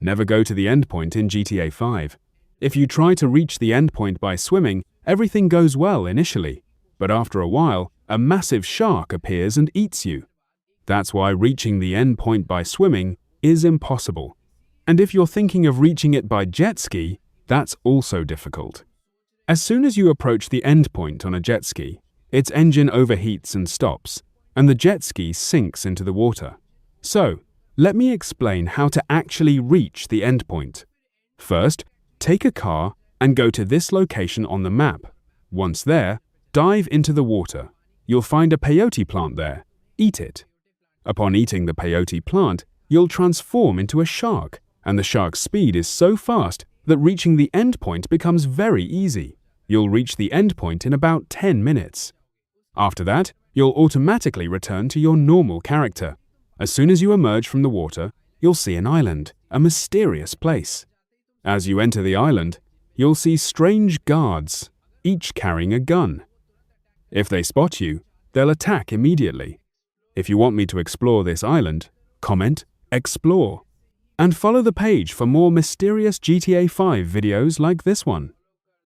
Never go to the endpoint in GTA 5. If you try to reach the endpoint by swimming, everything goes well initially, but after a while, a massive shark appears and eats you. That's why reaching the endpoint by swimming is impossible. And if you're thinking of reaching it by jet ski, that's also difficult. As soon as you approach the endpoint on a jet ski, its engine overheats and stops, and the jet ski sinks into the water. So, let me explain how to actually reach the endpoint. First, take a car and go to this location on the map. Once there, dive into the water. You'll find a peyote plant there. Eat it. Upon eating the peyote plant, you'll transform into a shark, and the shark's speed is so fast that reaching the endpoint becomes very easy. You'll reach the endpoint in about 10 minutes. After that, you'll automatically return to your normal character. As soon as you emerge from the water, you'll see an island, a mysterious place. As you enter the island, you'll see strange guards, each carrying a gun. If they spot you, they'll attack immediately. If you want me to explore this island, comment "Explore" and follow the page for more mysterious GTA 5 videos like this one.